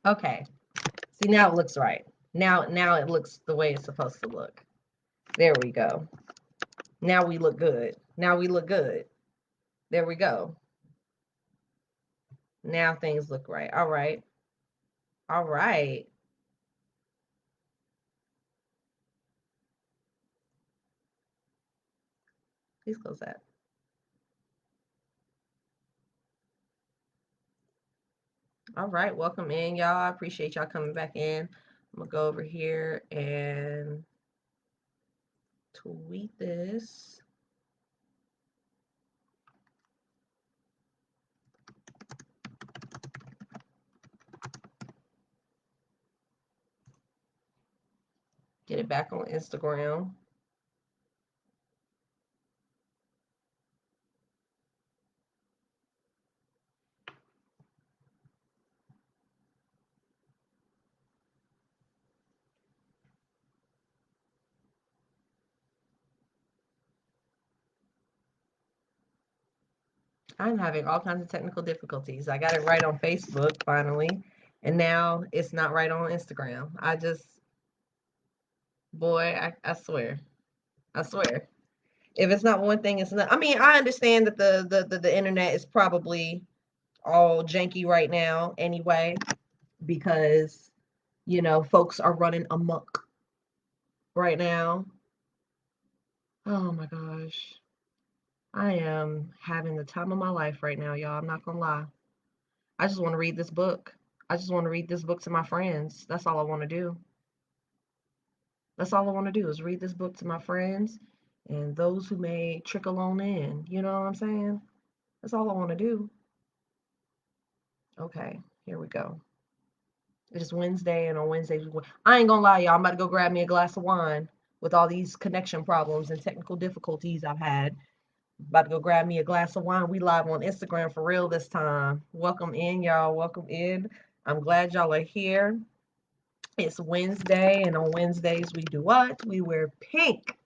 Okay. See, now it looks right. Now it looks the way it's supposed to look. There we go. Now we look good. Now we look good. There we go. Now things look right. All right. All right. Please close that. All right. Welcome in, y'all. I appreciate y'all coming back in. I'm going to go over here and tweet this. Get it back on Instagram. I'm having all kinds of technical difficulties. I got it right on Facebook finally, and now it's not right on Instagram. Boy, I swear. I swear. If it's not one thing, it's not. I mean, I understand that the internet is probably all janky right now anyway, because folks are running amok right now. Oh my gosh. I am having the time of my life right now, y'all. I'm not gonna lie. I just want to read this book. I just want to read this book to my friends. That's all I want to do. That's all I want to do is read this book to my friends and those who may trickle on in. You know what I'm saying? That's all I want to do. Okay, here we go. It is Wednesday, and on Wednesdays, I ain't gonna lie, y'all. I'm about to go grab me a glass of wine with all these connection problems and technical difficulties I've had. About to go grab me a glass of wine. We live on Instagram for real this time. Welcome in, y'all. Welcome in. I'm glad y'all are here. It's Wednesday, and on Wednesdays we do what? We wear pink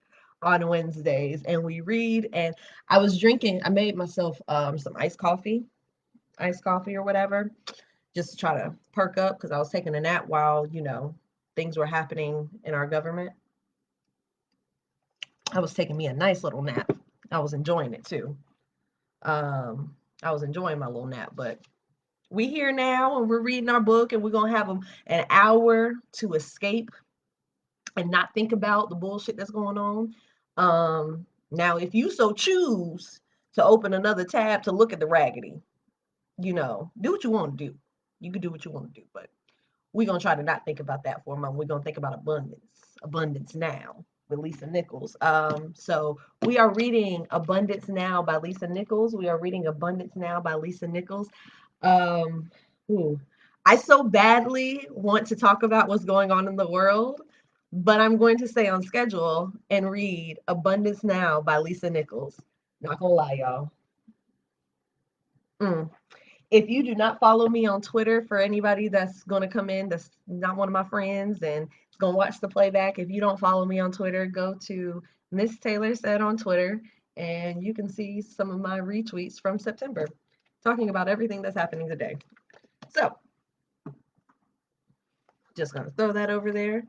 on Wednesdays, and we read. And I was drinking. I made myself some iced coffee or whatever, just to try to perk up because I was taking a nap while things were happening in our government. I was taking me a nice little nap. I was enjoying it too. I was enjoying my little nap, but we here now and we're reading our book and we're gonna have an hour to escape and not think about the bullshit that's going on. Now, if you so choose to open another tab to look at the raggedy, do what you want to do. You can do what you want to do, but we're gonna try to not think about that for a moment. We're gonna think about abundance now with Lisa Nichols. So we are reading Abundance Now by Lisa Nichols. We are reading Abundance Now by Lisa Nichols. Um, ooh, I so badly want to talk about what's going on in the world, but I'm going to stay on schedule and read Abundance Now by Lisa Nichols. Not gonna lie, y'all. Mm. If you do not follow me on Twitter, for anybody that's going to come in that's not one of my friends and is going to watch the playback, if you don't follow me on Twitter, go to MissTaylorSaid on Twitter and you can see some of my retweets from September talking about everything that's happening today. So, just going to throw that over there.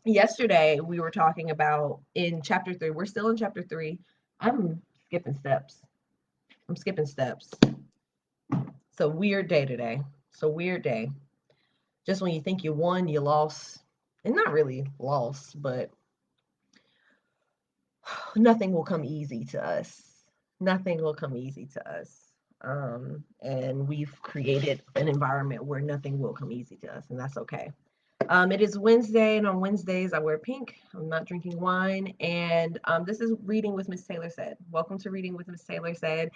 Yesterday, we were talking about in chapter 3. We're still in chapter 3. I'm skipping steps. I'm skipping steps. It's a weird day today. It's a weird day. Just when you think you won, you lost. And not really lost, but nothing will come easy to us. Nothing will come easy to us. And we've created an environment where nothing will come easy to us, and that's okay. It is Wednesday, and on Wednesdays I wear pink. I'm not drinking wine, and this is Reading with MissTaylorSaid. Welcome to Reading with MissTaylorSaid.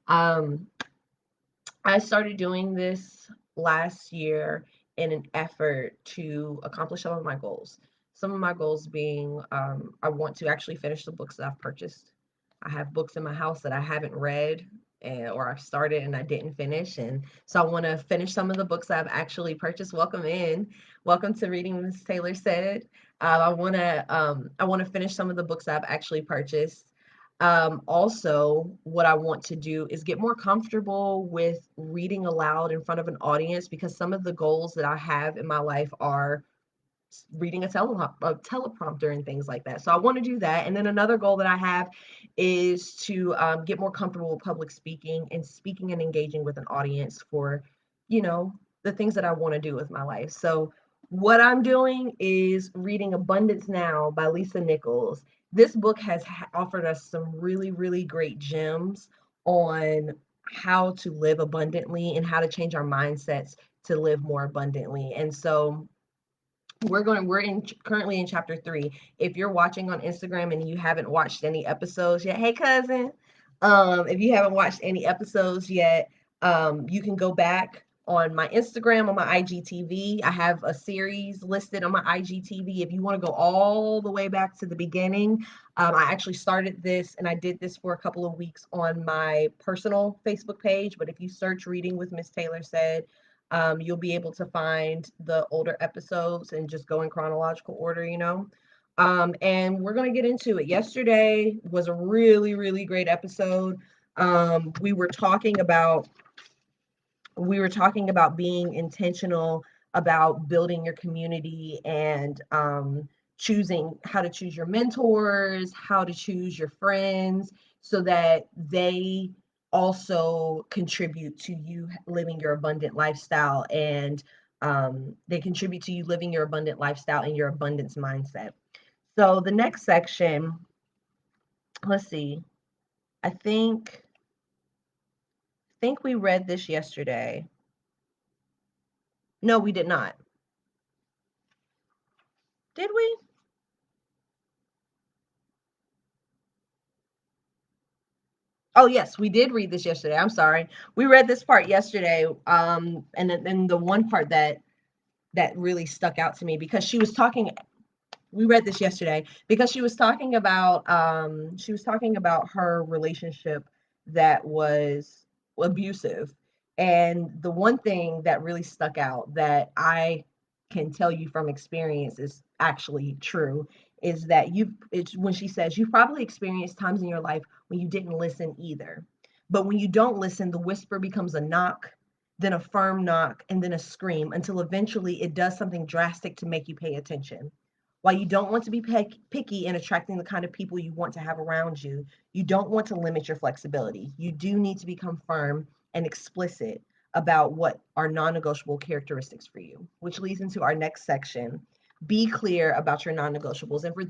I started doing this last year in an effort to accomplish some of my goals. Some of my goals being I want to actually finish the books that I've purchased. I have books in my house that I haven't read or I've started and I didn't finish. And so I want to finish some of the books that I've actually purchased. Welcome in. Welcome to Reading MissTaylorSaid. I want to finish some of the books that I've actually purchased. Also, what I want to do is get more comfortable with reading aloud in front of an audience, because some of the goals that I have in my life are reading a teleprompter and things like that. So I want to do that. And then another goal that I have is to get more comfortable with public speaking and engaging with an audience for, you know, the things that I want to do with my life. So what I'm doing is reading Abundance Now by Lisa Nichols. This book has offered us some really, really great gems on how to live abundantly and how to change our mindsets to live more abundantly. And so we're currently in chapter 3. If you're watching on Instagram and you haven't watched any episodes yet, hey cousin, if you haven't watched any episodes yet, you can go back on my Instagram, on my IGTV. I have a series listed on my IGTV. If you want to go all the way back to the beginning, I actually started this and I did this for a couple of weeks on my personal Facebook page. But if you search Reading with Miss Taylor Said, you'll be able to find the older episodes and just go in chronological order, you know. And we're going to get into it. Yesterday was a really, really great episode. We were talking about being intentional about building your community and choosing how to choose your mentors, how to choose your friends, so that they also contribute to you living your abundant lifestyle, and they contribute to you living your abundant lifestyle and your abundance mindset. So the next section, let's see, I think we read this yesterday. No, we did not. Did we? Oh yes, we did read this yesterday. I'm sorry. We read this part yesterday. And then the one part that really stuck out to me, because she was talking, we read this yesterday because she was talking about her relationship that was abusive. And the one thing that really stuck out that I can tell you from experience is actually true is that it's when she says you've probably experienced times in your life when you didn't listen either. But when you don't listen, the whisper becomes a knock, then a firm knock, and then a scream, until eventually it does something drastic to make you pay attention. While you don't want to be picky in attracting the kind of people you want to have around you, you don't want to limit your flexibility. You do need to become firm and explicit about what are non-negotiable characteristics for you, which leads into our next section. Be clear about your non-negotiables. And for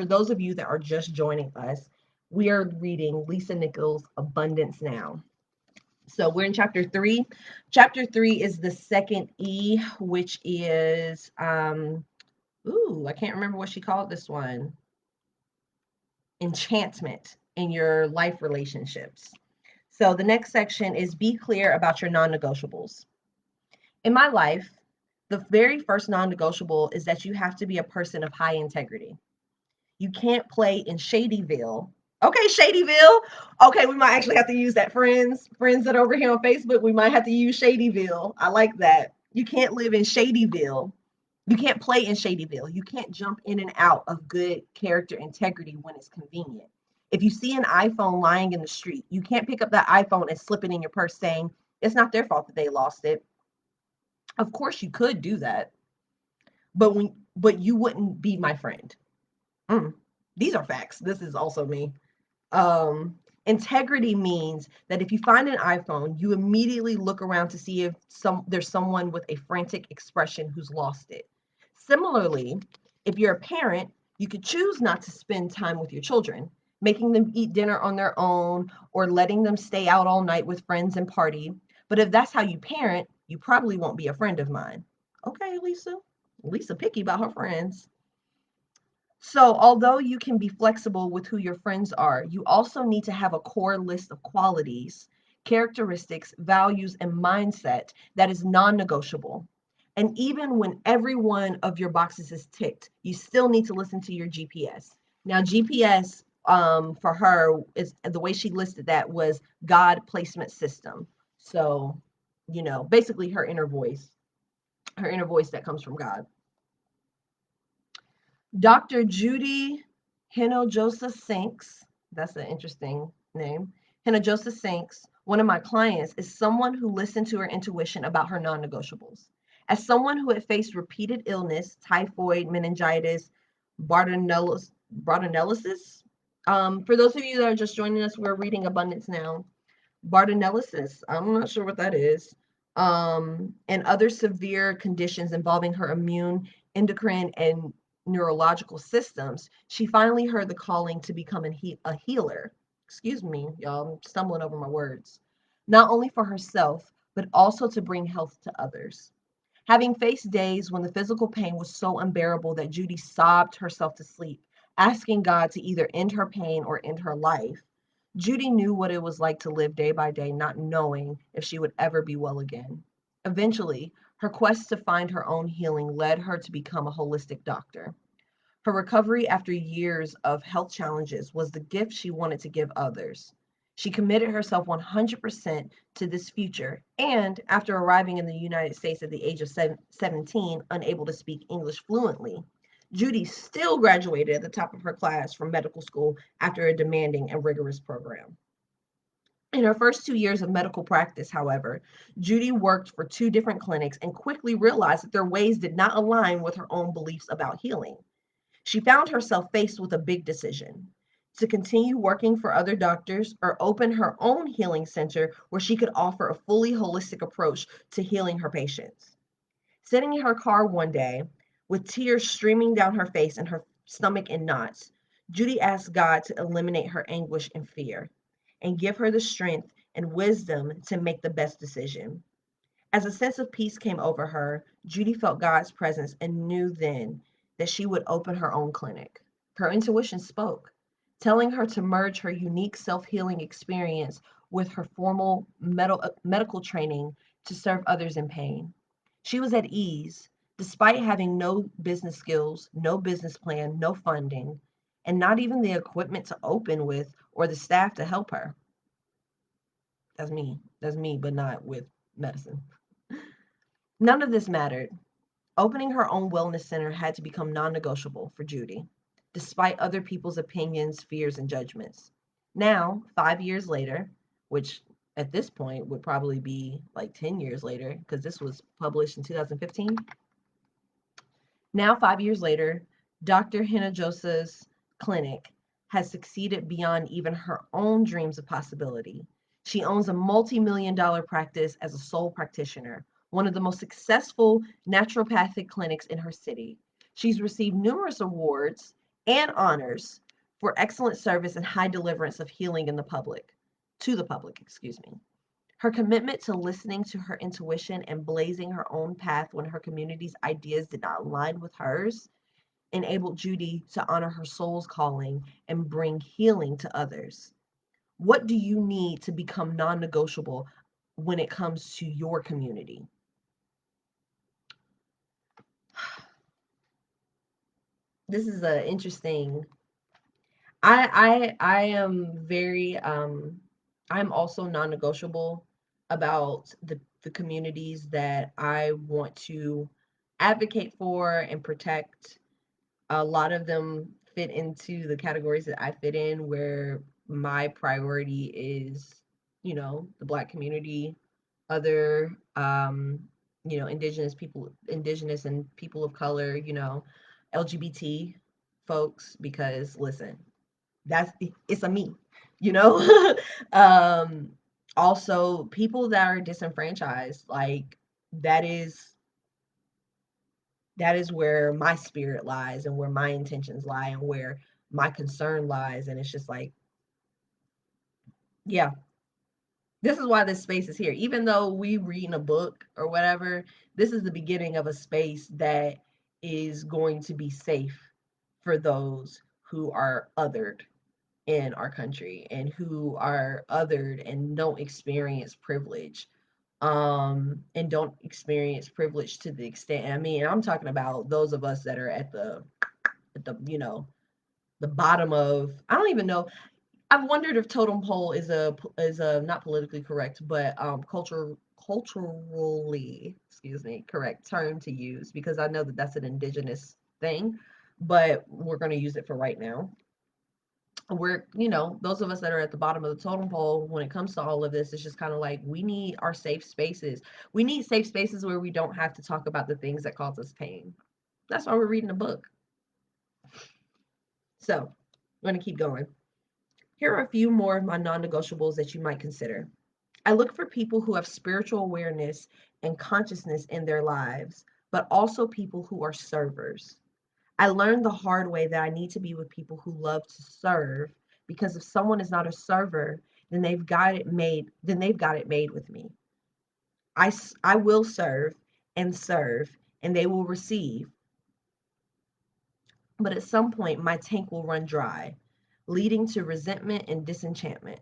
those of you that are just joining us, we are reading Lisa Nichols' Abundance Now. So we're in chapter 3. Chapter 3 is the second E, which is I can't remember what she called this one. Enchantment in your life relationships. So the next section is be clear about your non-negotiables. In my life, the very first non-negotiable is that you have to be a person of high integrity. You can't play in Shadyville. Okay, Shadyville. Okay, we might actually have to use that. Friends that are over here on Facebook, we might have to use Shadyville. I like that. You can't live in Shadyville. You can't play in Shadyville. You can't jump in and out of good character integrity when it's convenient. If you see an iPhone lying in the street, you can't pick up that iPhone and slip it in your purse saying it's not their fault that they lost it. Of course you could do that, but you wouldn't be my friend. Mm, these are facts. This is also me. Integrity means that if you find an iPhone, you immediately look around to see if there's someone with a frantic expression who's lost it. Similarly, if you're a parent, you could choose not to spend time with your children, making them eat dinner on their own or letting them stay out all night with friends and party. But if that's how you parent, you probably won't be a friend of mine. Okay, Lisa. Lisa picky about her friends. So, although you can be flexible with who your friends are, you also need to have a core list of qualities, characteristics, values, and mindset that is non negotiable. And even when every one of your boxes is ticked, you still need to listen to your GPS. Now, GPS for her is the way she listed that was God placement system. So, basically her inner voice that comes from God. Dr. Judy Hinojosa Sinks That's an interesting name. Hinojosa Sinks, one of my clients, is someone who listened to her intuition about her non-negotiables. As someone who had faced repeated illness, typhoid, meningitis, Bartonellosis. For those of you that are just joining us, we're reading Abundance Now. Bartonellosis, I'm not sure what that is, and other severe conditions involving her immune, endocrine, and neurological systems, she finally heard the calling to become a healer. Excuse me, y'all, I'm stumbling over my words. Not only for herself, but also to bring health to others. Having faced days when the physical pain was so unbearable that Judy sobbed herself to sleep, asking God to either end her pain or end her life, Judy knew what it was like to live day by day, not knowing if she would ever be well again. Eventually, her quest to find her own healing led her to become a holistic doctor. Her recovery after years of health challenges was the gift she wanted to give others. She committed herself 100% to this future, and after arriving in the United States at the age of 17, unable to speak English fluently, Judy still graduated at the top of her class from medical school after a demanding and rigorous program. In her first 2 years of medical practice, however, Judy worked for two different clinics and quickly realized that their ways did not align with her own beliefs about healing. She found herself faced with a big decision: to continue working for other doctors or open her own healing center where she could offer a fully holistic approach to healing her patients. Sitting in her car one day, with tears streaming down her face and her stomach in knots, Judy asked God to eliminate her anguish and fear and give her the strength and wisdom to make the best decision. As a sense of peace came over her, Judy felt God's presence and knew then that she would open her own clinic. Her intuition spoke, telling her to merge her unique self healing experience with her formal medical training to serve others in pain. She was at ease, despite having no business skills, no business plan, no funding, and not even the equipment to open with or the staff to help her. That's me. That's me, but not with medicine. None of this mattered. Opening her own wellness center had to become non negotiable for Judy, despite other people's opinions, fears, and judgments. Now, 5 years later, which at this point would probably be like 10 years later, because this was published in 2015. Now, 5 years later, Dr. Hinojosa's clinic has succeeded beyond even her own dreams of possibility. She owns a multi-million dollar practice as a sole practitioner, one of the most successful naturopathic clinics in her city. She's received numerous awards and honors for excellent service and high deliverance of healing to the public, excuse me. Her commitment to listening to her intuition and blazing her own path when her community's ideas did not align with hers enabled Judy to honor her soul's calling and bring healing to others. What do you need to become non negotiable when it comes to your community? This is a interesting. I am very I'm also non-negotiable about the communities that I want to advocate for and protect. A lot of them fit into the categories that I fit in, where my priority is, the Black community, other, indigenous and people of color, LGBT folks, because listen, it's a me, you know. um, Also, people that are disenfranchised, like that is that is where my spirit lies and where my intentions lie and where my concern lies. And it's just like, yeah, this is why this space is here. Even though we reading a book or whatever, this is the beginning of a space that is going to be safe for those who are othered in our country and who are othered and don't experience privilege, and don't experience privilege to the extent, I mean, I'm talking about those of us that are at the the bottom of, I don't even know. I've wondered if totem pole is a not politically correct, but culturally, excuse me, correct term to use, because I know that that's an indigenous thing, but we're going to use it for right now. we're, those of us that are at the bottom of the totem pole when it comes to all of this, it's just kind of like we need our safe spaces. We need safe spaces where we don't have to talk about the things that cause us pain. That's why we're reading a book. So I'm going to keep going. Here are a few more of my non-negotiables that you might consider. I look for people who have spiritual awareness and consciousness in their lives, but also people who are servers. I learned the hard way that I need to be with people who love to serve, because if someone is not a server, then they've got it made. Then they've got it made with me. I will serve, and they will receive. But at some point, my tank will run dry, leading to resentment and disenchantment.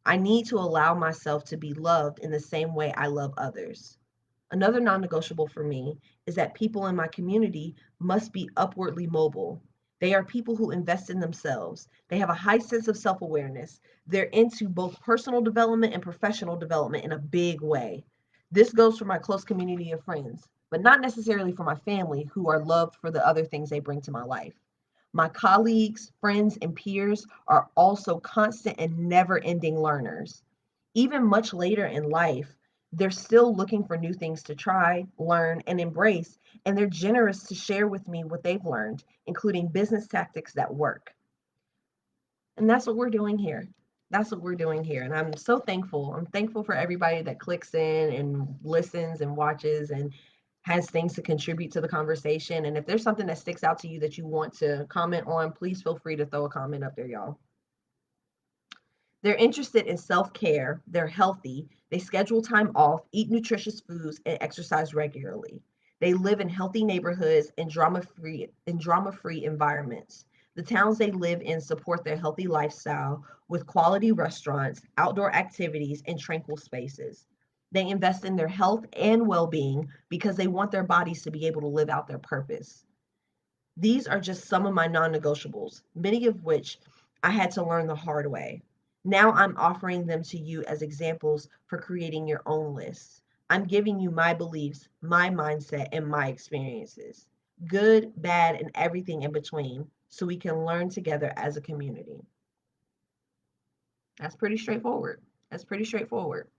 I need to allow myself to be loved in the same way I love others. Another non negotiable for me is that people in my community must be upwardly mobile. They are people who invest in themselves. They have a high sense of self awareness. They're into both personal development and professional development in a big way. This goes for my close community of friends, but not necessarily for my family, who are loved for the other things they bring to my life. My colleagues, friends, and peers are also constant and never ending learners. Even much later in life, they're still looking for new things to try, learn, and embrace, and they're generous to share with me what they've learned, including business tactics that work. And that's what we're doing here. That's what we're doing here. And I'm so thankful. I'm thankful for everybody that clicks in and listens and watches and has things to contribute to the conversation. And if there's something that sticks out to you that you want to comment on, please feel free to throw a comment up there, y'all. They're interested in self-care, they're healthy, they schedule time off, eat nutritious foods, and exercise regularly. They live in healthy neighborhoods and drama-free environments. The towns they live in support their healthy lifestyle with quality restaurants, outdoor activities, and tranquil spaces. They invest in their health and well-being because they want their bodies to be able to live out their purpose. These are just some of my non-negotiables, many of which I had to learn the hard way. Now I'm offering them to you as examples for creating your own list. I'm giving you my beliefs, my mindset, and my experiences, good, bad, and everything in between, so we can learn together as a community. That's pretty straightforward. That's pretty straightforward.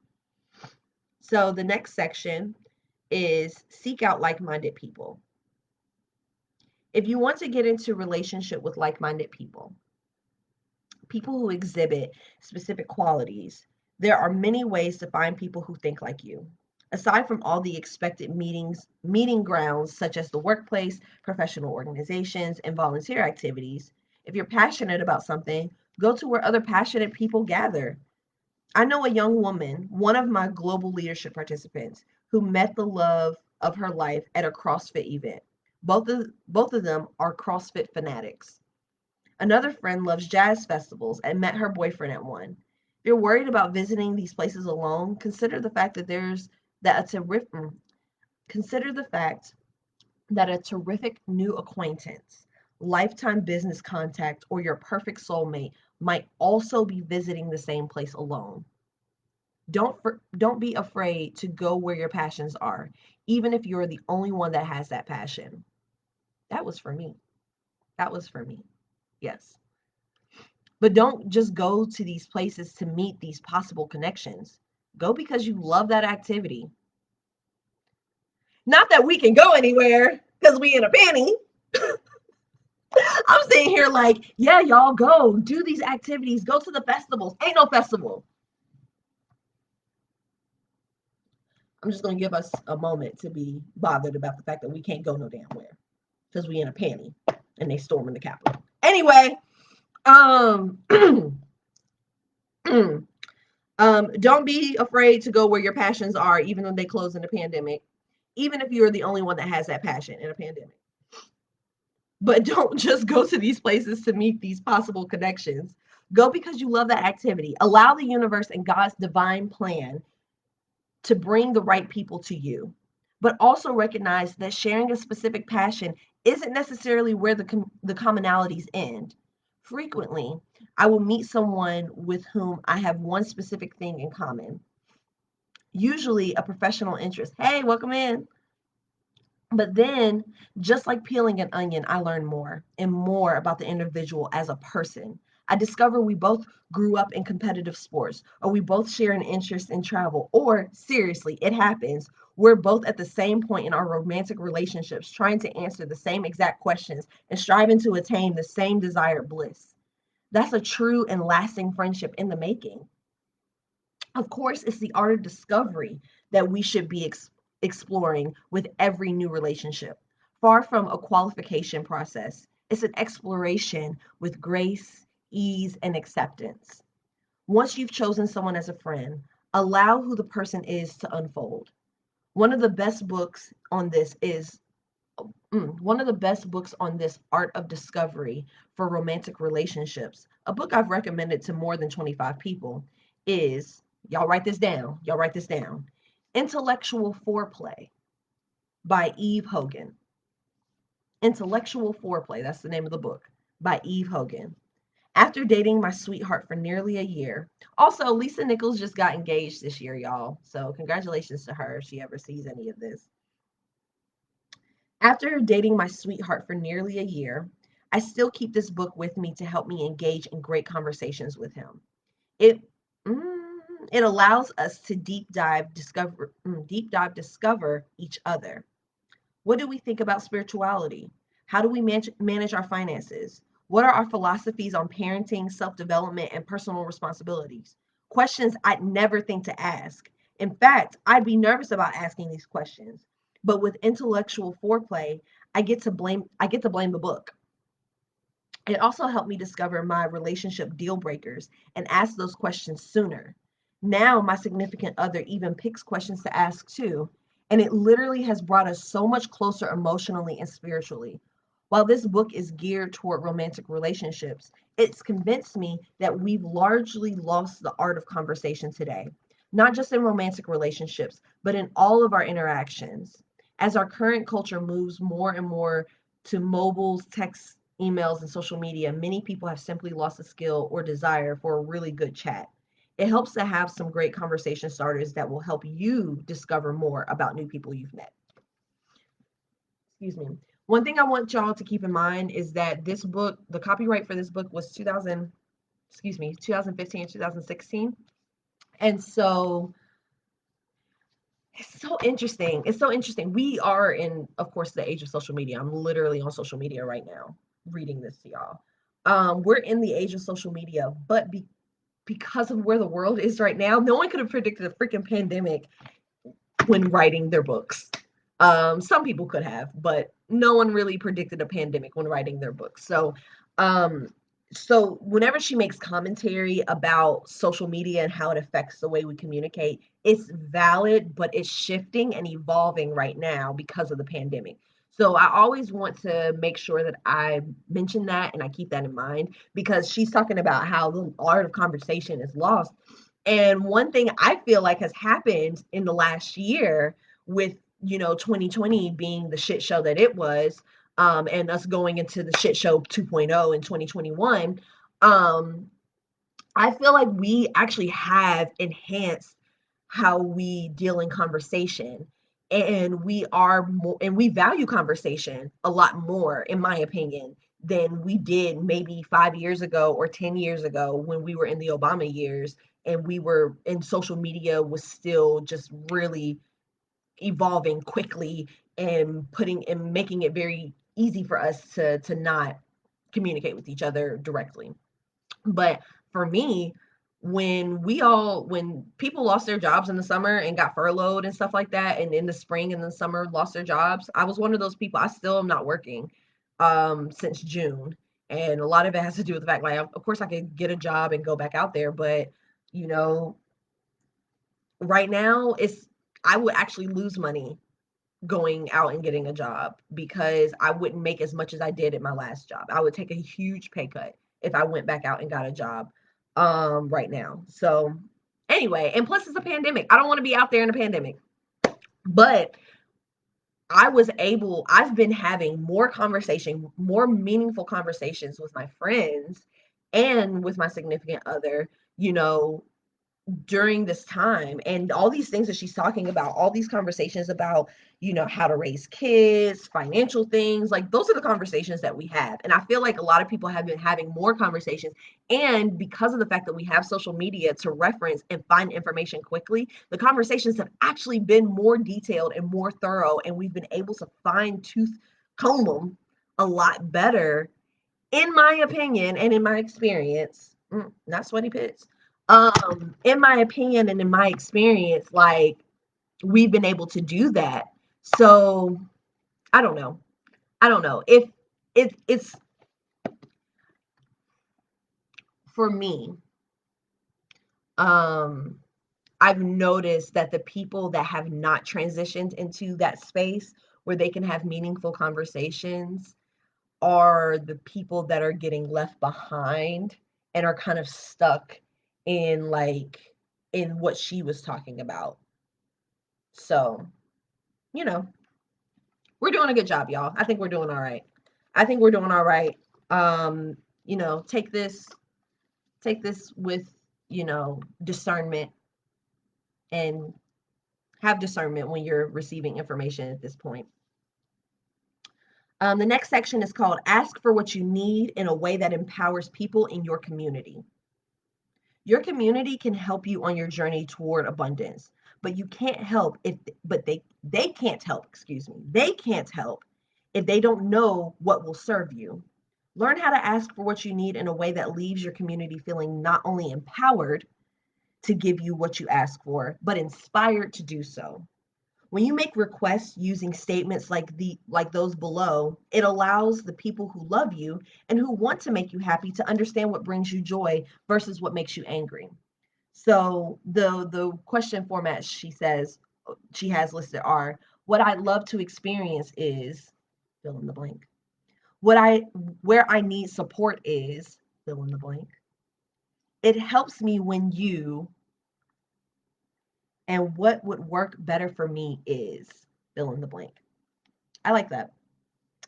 So the next section is seek out like-minded people. If you want to get into relationship with like-minded people, people who exhibit specific qualities, there are many ways to find people who think like you. Aside from all the expected meeting grounds such as the workplace, professional organizations, and volunteer activities, if you're passionate about something, go to where other passionate people gather. I know a young woman, one of my global leadership participants, who met the love of her life at a CrossFit event. Both of them are CrossFit fanatics. Another friend loves jazz festivals and met her boyfriend at one. If you're worried about visiting these places alone, consider the fact that consider the fact that a terrific new acquaintance, lifetime business contact, or your perfect soulmate might also be visiting the same place alone. Don't be afraid to go where your passions are, even if you're the only one that has that passion. That was for me. That was for me. Yes. But don't just go to these places to meet these possible connections. Go because you love that activity. Not that we can go anywhere because we in a panty. I'm sitting here like, yeah, y'all go do these activities. Go to the festivals. Ain't no festival. I'm just going to give us a moment to be bothered about the fact that we can't go no damn where because we in a panty and they storming the Capitol. Anyway, don't be afraid to go where your passions are, even though they close in a pandemic, even if you're the only one that has that passion in a pandemic. But don't just go to these places to meet these possible connections. Go because you love that activity. Allow the universe and God's divine plan to bring the right people to you. But also recognize that sharing a specific passion isn't necessarily where the commonalities end. Frequently, I will meet someone with whom I have one specific thing in common, usually a professional interest. Hey, welcome in. But then, just like peeling an onion, I learn more and more about the individual as a person. I discover we both grew up in competitive sports, or we both share an interest in travel, or seriously, it happens. We're both at the same point in our romantic relationships, trying to answer the same exact questions and striving to attain the same desired bliss. That's a true and lasting friendship in the making. Of course, it's the art of discovery that we should be exploring with every new relationship. Far from a qualification process, it's an exploration with grace, ease, and acceptance. Once you've chosen someone as a friend, allow who the person is to unfold. One of the best books on this is one of the best books on this art of discovery for romantic relationships, a book I've recommended to more than 25 people, is, y'all write this down, Intellectual Foreplay by Eve Hogan. Intellectual Foreplay, that's the name of the book, by Eve Hogan. After dating my sweetheart for nearly a year. Also, Lisa Nichols just got engaged this year, y'all. So congratulations to her if she ever sees any of this. After dating my sweetheart for nearly a year, I still keep this book with me to help me engage in great conversations with him. It it allows us to deep dive discover each other. What do we think about spirituality? How do we manage our finances? What are our philosophies on parenting, self-development, and personal responsibilities? Questions I'd never think to ask. In fact, I'd be nervous about asking these questions. But with intellectual foreplay, I get to blame the book. It also helped me discover my relationship deal breakers and ask those questions sooner. Now, my significant other even picks questions to ask too, and it literally has brought us so much closer emotionally and spiritually. While this book is geared toward romantic relationships, it's convinced me that we've largely lost the art of conversation today, not just in romantic relationships, but in all of our interactions. As our current culture moves more and more to mobiles, text, emails, and social media, many people have simply lost the skill or desire for a really good chat. It helps to have some great conversation starters that will help you discover more about new people you've met. Excuse me. One thing I want y'all to keep in mind is that this book, the copyright for this book was 2015, 2016. And so it's so interesting. It's so interesting. We are in, of course, the age of social media. I'm literally on social media right now reading this to y'all. We're in the age of social media, but because of where the world is right now, no one could have predicted a freaking pandemic when writing their books. Some people could have, but no one really predicted a pandemic when writing their books. Um, so whenever she makes commentary about social media and how it affects the way we communicate, it's valid, but it's shifting and evolving right now because of the pandemic. So I always want to make sure that I mention that and I keep that in mind because she's talking about how the art of conversation is lost. And one thing I feel like has happened in the last year with 2020 being the shit show that it was, and us going into the shit show 2.0 in 2021, I feel like we actually have enhanced how we deal in conversation, and we value conversation a lot more, in my opinion, than we did maybe 5 years ago or 10 years ago when we were in the Obama years and we were in social media was still just really evolving quickly and putting and making it very easy for us to not communicate with each other directly. But for me, when people lost their jobs in the summer and got furloughed and stuff like that, and in the spring and the summer lost their jobs, I was one of those people. I still am not working since June. And a lot of it has to do with the fact, like, of course I could get a job and go back out there, but you know, right now I would actually lose money going out and getting a job because I wouldn't make as much as I did at my last job. I would take a huge pay cut if I went back out and got a job right now. So anyway, and plus it's a pandemic. I don't want to be out there in a pandemic. But I've been having more meaningful conversations with my friends and with my significant other, you know, during this time, and all these things that she's talking about, all these conversations about, how to raise kids, financial things, like those are the conversations that we have. And I feel like a lot of people have been having more conversations, and because of the fact that we have social media to reference and find information quickly, the conversations have actually been more detailed and more thorough, and we've been able to fine tooth comb them a lot better, in my opinion and in my experience. Not sweaty pits. In my opinion and in my experience, like, we've been able to do that. So I don't know. If it's for me, um, I've noticed that the people that have not transitioned into that space where they can have meaningful conversations are the people that are getting left behind and are kind of stuck in, like, in what she was talking about. So, you know, we're doing a good job, y'all. I think we're doing all right. I think we're doing all right. Um, take this with, discernment, and have discernment when you're receiving information at this point. The next section is called Ask for What You Need in a Way That Empowers People in Your Community. Your community can help you on your journey toward abundance, but you can't help if but they can't help, excuse me. They can't help if they don't know what will serve you. Learn how to ask for what you need in a way that leaves your community feeling not only empowered to give you what you ask for, but inspired to do so. When you make requests using statements like those below, it allows the people who love you and who want to make you happy to understand what brings you joy versus what makes you angry. So the question format she has listed are: what I'd love to experience is, fill in the blank. What I Where I need support is, fill in the blank. It helps me when you, and what would work better for me is, fill in the blank. I like that.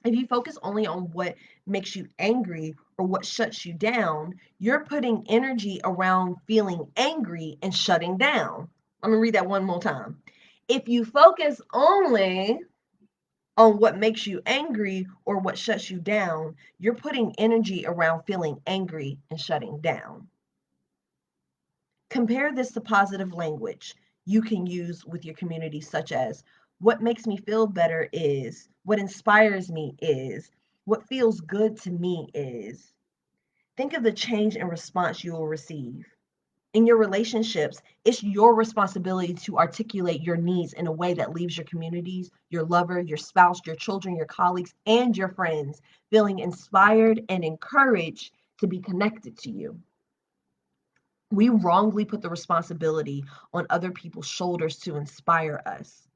If you focus only on what makes you angry or what shuts you down, you're putting energy around feeling angry and shutting down. I'm going to read that one more time. If you focus only on what makes you angry or what shuts you down, you're putting energy around feeling angry and shutting down. Compare this to positive language you can use with your community, such as, what makes me feel better is, what inspires me is, what feels good to me is. Think of the change and response you will receive. In your relationships, it's your responsibility to articulate your needs in a way that leaves your communities, your lover, your spouse, your children, your colleagues, and your friends feeling inspired and encouraged to be connected to you. We wrongly put the responsibility on other people's shoulders to inspire us.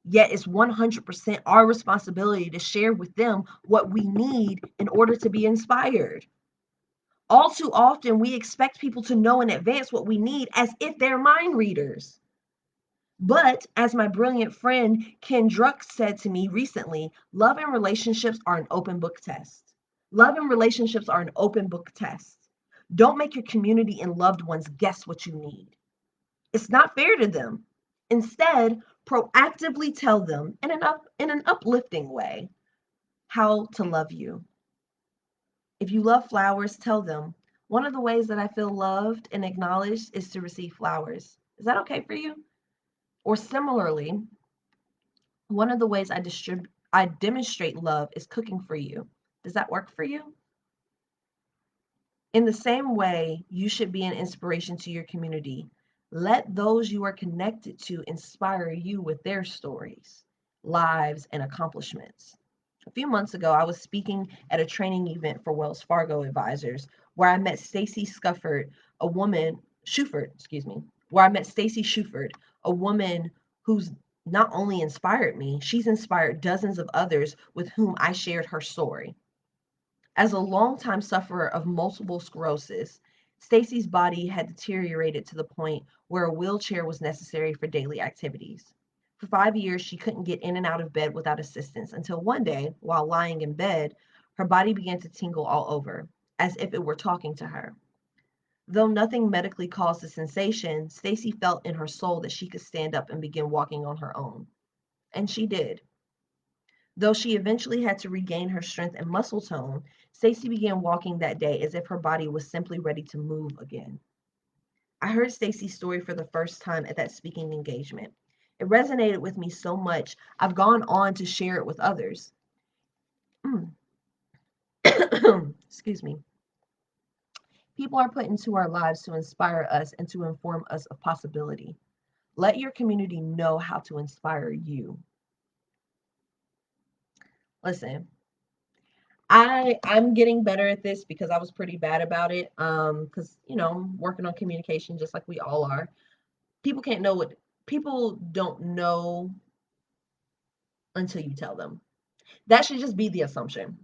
Yet it's 100% our responsibility to share with them what we need in order to be inspired. All too often, we expect people to know in advance what we need as if they're mind readers. But as my brilliant friend Ken Druck said to me recently, love and relationships are an open book test. Love and relationships are an open book test. Don't make your community and loved ones guess what you need. It's not fair to them. Instead, proactively tell them in an uplifting way how to love you. If you love flowers, tell them, one of the ways that I feel loved and acknowledged is to receive flowers. Is that okay for you? Or similarly, one of the ways I demonstrate love is cooking for you. Does that work for you? In the same way, you should be an inspiration to your community. Let those you are connected to inspire you with their stories, lives, and accomplishments. A few months ago, I was speaking at a training event for Wells Fargo advisors where I met Stacy Scufford, a woman, Shuford, excuse me, where I met Stacy Shuford, a woman who's not only inspired me, she's inspired dozens of others with whom I shared her story. As a longtime sufferer of multiple sclerosis, Stacy's body had deteriorated to the point where a wheelchair was necessary for daily activities. For 5 years, she couldn't get in and out of bed without assistance until one day, while lying in bed, her body began to tingle all over, as if it were talking to her. Though nothing medically caused the sensation, Stacy felt in her soul that she could stand up and begin walking on her own. And she did. Though she eventually had to regain her strength and muscle tone, Stacy began walking that day as if her body was simply ready to move again. I heard Stacy's story for the first time at that speaking engagement. It resonated with me so much, I've gone on to share it with others. Excuse me. People are put into our lives to inspire us and to inform us of possibility. Let your community know how to inspire you. Listen, I'm getting better at this because I was pretty bad about it. Because I'm working on communication just like we all are. People don't know until you tell them. That should just be the assumption.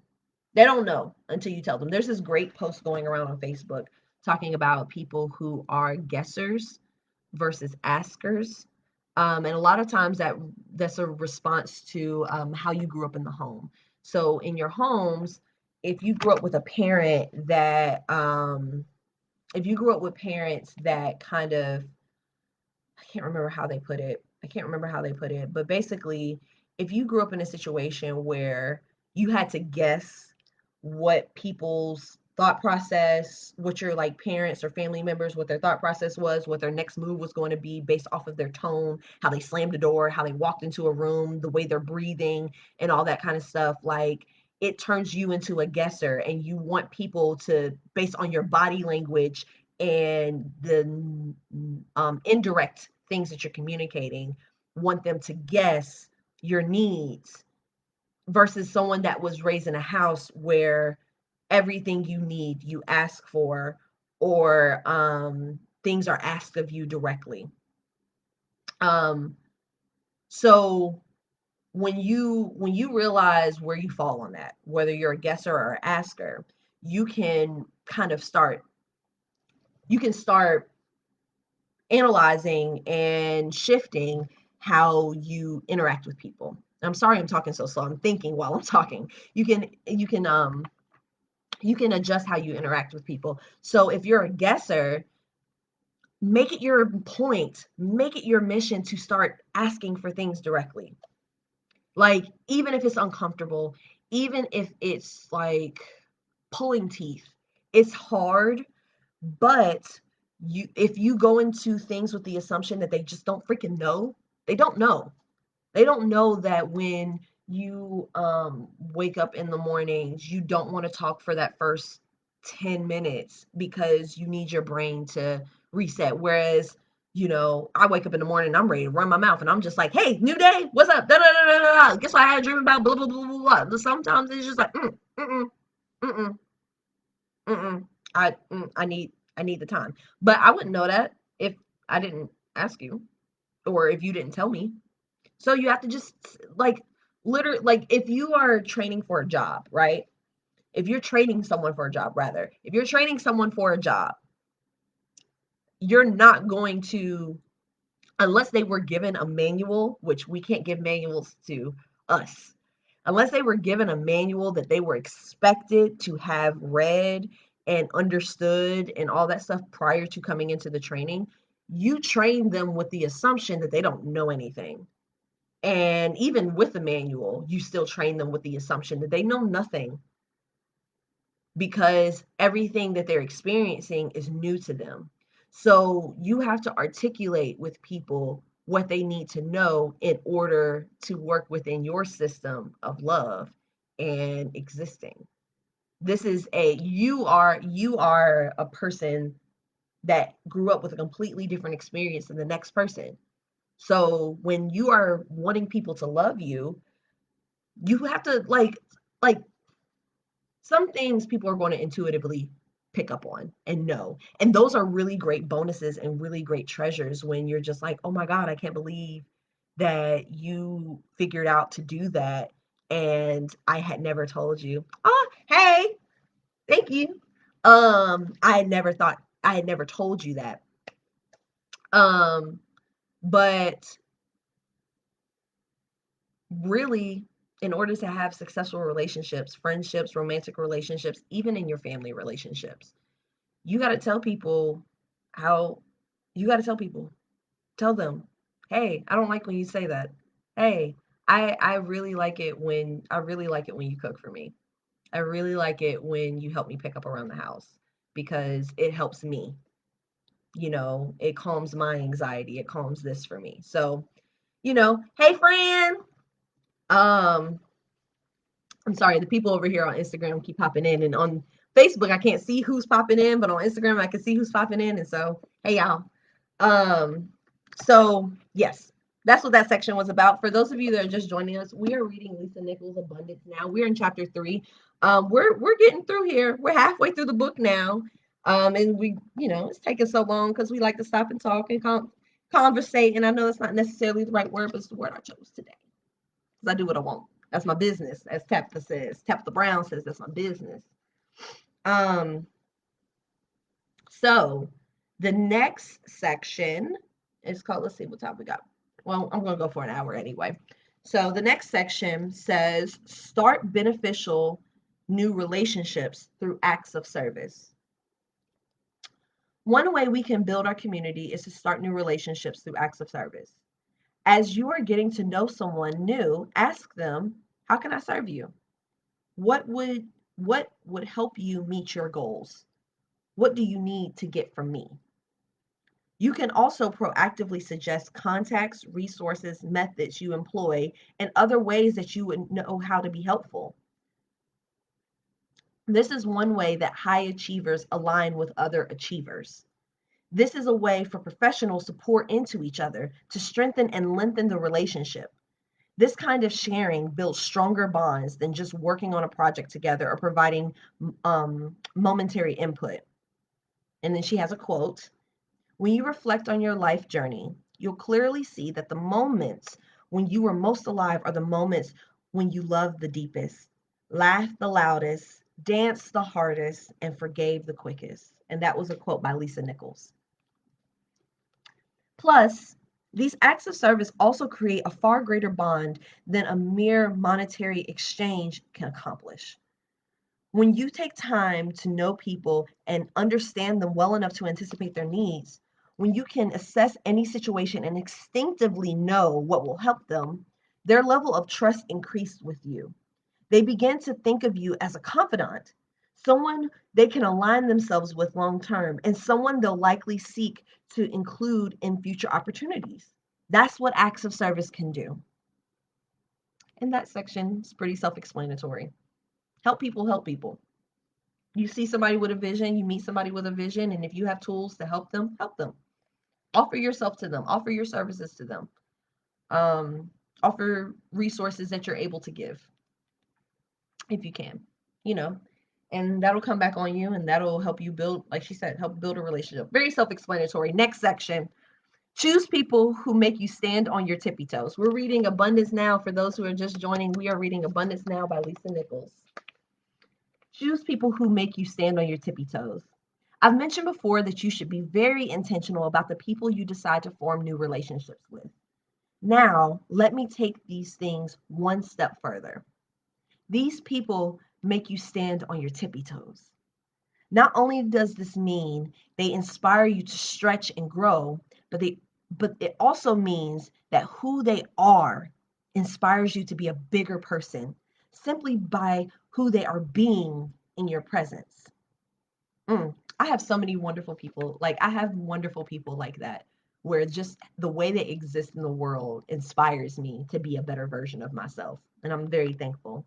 They don't know until you tell them. There's this great post going around on Facebook talking about people who are guessers versus askers. And a lot of times that's a response to how you grew up in the home. So in your homes, if you grew up with a parent that if you grew up with parents that kind of, I can't remember how they put it. I can't remember how they put it, but basically, if you grew up in a situation where you had to guess what people's thought process, what your like parents or family members, what their thought process was, what their next move was going to be based off of their tone, how they slammed the door, how they walked into a room, the way they're breathing, and all that kind of stuff, like it turns you into a guesser and you want people to, based on your body language and the indirect things that you're communicating, want them to guess your needs versus someone that was raised in a house where everything you need you ask for, or things are asked of you directly. um so when you realize where you fall on that, whether you're a guesser or asker, you can kind of start analyzing and shifting how you interact with people. I'm sorry I'm talking so slow. I'm thinking while I'm talking. You can adjust how you interact with people. So if you're a guesser, make it your point, make it your mission to start asking for things directly. Like even if it's uncomfortable, even if it's like pulling teeth, it's hard, but if you go into things with the assumption that they just don't freaking know, they don't know. They don't know that when you wake up in the mornings, you don't want to talk for that first 10 minutes because you need your brain to reset. Whereas, I wake up in the morning and I'm ready to run my mouth and I'm just like, hey, new day, what's up? Da, da, da, da, da, da. Guess what I had a dream about? Blah, blah, blah, blah, blah. But sometimes it's just like, mm, mm, mm, I need the time. But I wouldn't know that if I didn't ask you or if you didn't tell me. So you have to just like literally, like if you are training for a job, right? If you're training someone for a job, rather, if you're training someone for a job, you're not going to, unless they were given a manual, which we can't give manuals to us, unless they were given a manual that they were expected to have read and understood and all that stuff prior to coming into the training, you train them with the assumption that they don't know anything. And even with the manual, you still train them with the assumption that they know nothing because everything that they're experiencing is new to them. So you have to articulate with people what they need to know in order to work within your system of love and existing. This is you are a person that grew up with a completely different experience than the next person. So when you are wanting people to love you, you have to like some things people are going to intuitively pick up on and know. And those are really great bonuses and really great treasures when you're just like, "Oh my God, I can't believe that you figured out to do that and I had never told you." Oh, hey, thank you. I had never told you that. Um, but really, in order to have successful relationships, friendships, romantic relationships, even in your family relationships, You got to tell people how, you got to tell people, tell them, hey, I don't like when you say that. Hey, I really like it when, I really like it when you cook for me. I really like it when you help me pick up around the house because it helps me. It calms my anxiety. It calms this for me. So, hey friend. Um, I'm sorry, the people over here on Instagram keep popping in, and on Facebook I can't see who's popping in, but on Instagram I can see who's popping in, and so hey y'all. Um, so yes, that's what that section was about. For those of you that are just joining us, we are reading Lisa Nichols' Abundance Now. We're in chapter 3. We're getting through here. We're halfway through the book now. And we, it's taking so long because we like to stop and talk and conversate. And I know that's not necessarily the right word, but it's the word I chose today because I do what I want. That's my business, as Tabitha says. Tabitha Brown says that's my business. Um, so the next section is called, let's see what time we got. Well, I'm going to go for an hour anyway. So the next section says start beneficial new relationships through acts of service. One way we can build our community is to start new relationships through acts of service. As you are getting to know someone new, ask them, how can I serve you? What would help you meet your goals? What do you need to get from me? You can also proactively suggest contacts, resources, methods you employ, and other ways that you would know how to be helpful. This is one way that high achievers align with other achievers. This is a way for professionals to pour into each other to strengthen and lengthen the relationship. This kind of sharing builds stronger bonds than just working on a project together or providing momentary input. And then she has a quote. When you reflect on your life journey, you'll clearly see that the moments when you were most alive are the moments when you loved the deepest, laughed the loudest, danced the hardest, and forgave the quickest. And that was a quote by Lisa Nichols. Plus, these acts of service also create a far greater bond than a mere monetary exchange can accomplish. When you take time to know people and understand them well enough to anticipate their needs, when you can assess any situation and instinctively know what will help them, their level of trust increases with you. They begin to think of you as a confidant, someone they can align themselves with long term, and someone they'll likely seek to include in future opportunities. That's what acts of service can do. And that section is pretty self explanatory. Help people help people. You see somebody with a vision, you meet somebody with a vision, and if you have tools to help them, help them. Offer yourself to them, offer your services to them, offer resources that you're able to give if you can, you know, and that'll come back on you and that'll help you build, like she said, help build a relationship. Very self-explanatory. Next section. Choose people who make you stand on your tippy toes. We're reading Abundance Now. For those who are just joining, we are reading Abundance Now by Lisa Nichols. Choose people who make you stand on your tippy toes. I've mentioned before that you should be very intentional about the people you decide to form new relationships with. Now, let me take these things one step further. These people make you stand on your tippy toes. Not only does this mean they inspire you to stretch and grow, but it also means that who they are inspires you to be a bigger person simply by who they are being in your presence. I have so many wonderful people. Like I have wonderful people like that, where just the way they exist in the world inspires me to be a better version of myself. And I'm very thankful.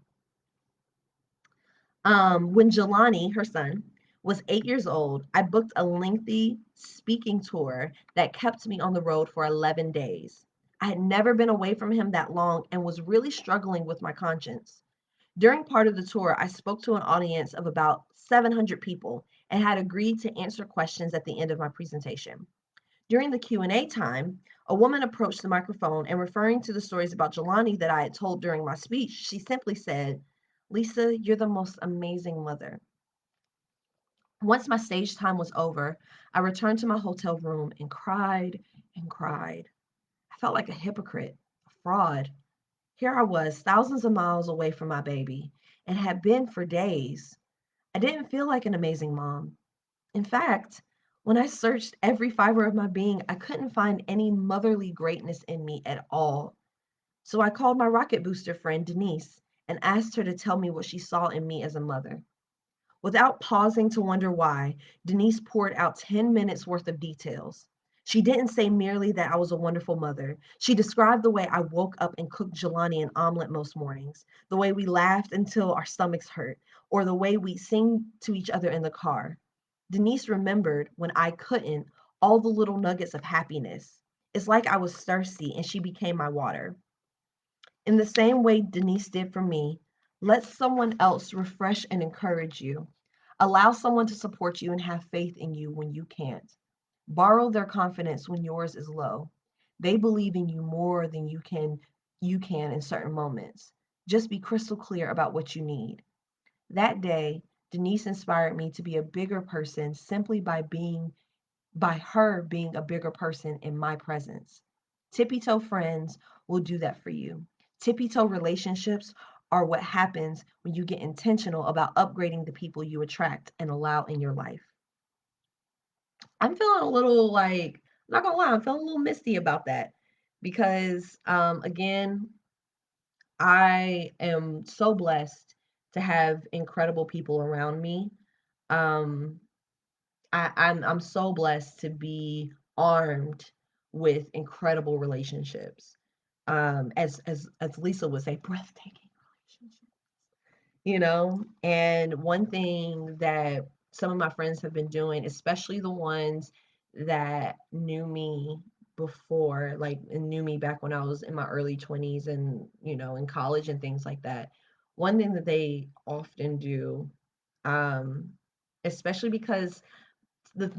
When Jelani, her son, was 8 years old, I booked a lengthy speaking tour that kept me on the road for 11 days. I had never been away from him that long and was really struggling with my conscience. During part of the tour, I spoke to an audience of about 700 people and had agreed to answer questions at the end of my presentation. During the Q&A time, a woman approached the microphone and referring to the stories about Jelani that I had told during my speech, she simply said, "Lisa, you're the most amazing mother." Once my stage time was over, I returned to my hotel room and cried and cried. I felt like a hypocrite, a fraud. Here I was, thousands of miles away from my baby, and had been for days. I didn't feel like an amazing mom. In fact, when I searched every fiber of my being, I couldn't find any motherly greatness in me at all. So I called my rocket booster friend, Denise, and asked her to tell me what she saw in me as a mother. Without pausing to wonder why, Denise poured out 10 minutes worth of details. She didn't say merely that I was a wonderful mother. She described the way I woke up and cooked Jelani an omelet most mornings, the way we laughed until our stomachs hurt, or the way we sing to each other in the car. Denise remembered when I couldn't all the little nuggets of happiness. It's like I was thirsty and she became my water. In the same way Denise did for me, let someone else refresh and encourage you. Allow someone to support you and have faith in you when you can't. Borrow their confidence when yours is low. They believe in you more than you can in certain moments. Just be crystal clear about what you need. That day, Denise inspired me to be a bigger person simply by her being a bigger person in my presence. Tippy toe friends will do that for you. Tippy toe relationships are what happens when you get intentional about upgrading the people you attract and allow in your life. I'm feeling a little like, I'm not gonna lie, I'm feeling a little misty about that because, again, I am so blessed to have incredible people around me. Um, I'm so blessed to be armed with incredible relationships. As Lisa would say, breathtaking relationships. And one thing that some of my friends have been doing, especially the ones that knew me before, like, and knew me back when I was in my early 20s and, in college and things like that. One thing that they often do, um, especially because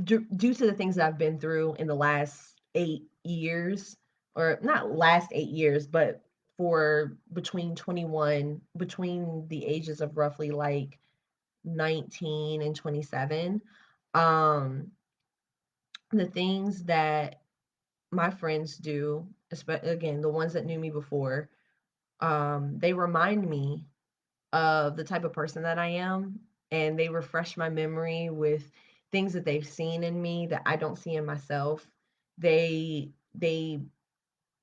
due to the things that I've been through in the last 8 years, or not last 8 years, but for between the ages of roughly like 19 and 27, um, the things that my friends do, especially again, the ones that knew me before, they remind me of the type of person that I am, and they refresh my memory with things that they've seen in me that I don't see in myself. They they